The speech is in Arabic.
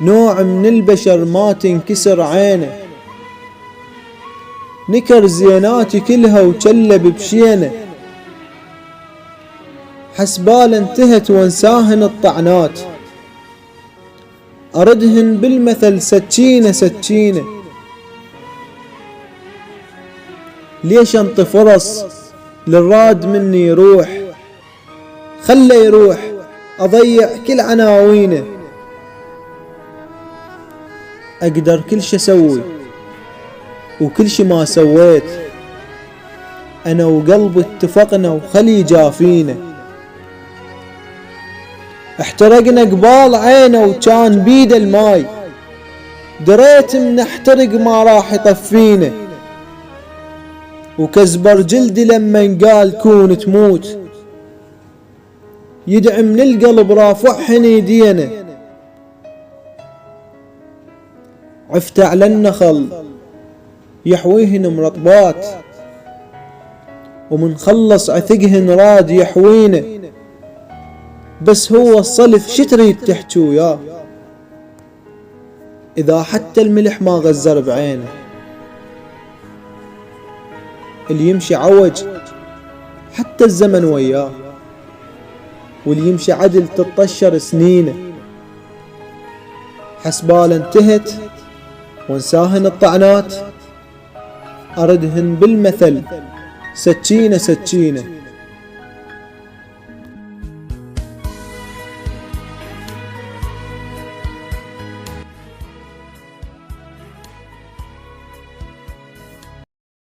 نوع من البشر ما تنكسر عينه، نكر زيناتي كلها وجلب بشينه، حسبال انتهت وانساهن الطعنات، أردهن بالمثل سكينة سكينة. ليش انطي فرص للراد مني يروح، خله يروح أضيع كل عناوينه، أقدر كل شي أسوي وكل شي ما سويت، أنا وقلبي اتفقنا وخلي جافينا، احترقنا قبال عينه وكان بيده الماي، دريت من احترق ما راح يطفينا، وكزبر جلدي لما قال كون تموت، يدعي من القلب رافعهن يدينا، عفت على النخل يحويهن مرطبات، ومن خلص عثقهن راد يحوينا، بس هو الصلف شتريد تحجي وياه، إذا حتى الملح ما غزر بعينه، اللي يمشي عوج حتى الزمن وياه، واللي يمشي عدل تطشر سنينه، حسبال انتهت وانساهن الطعنات، أردهن بالمثل سكينة سكينة.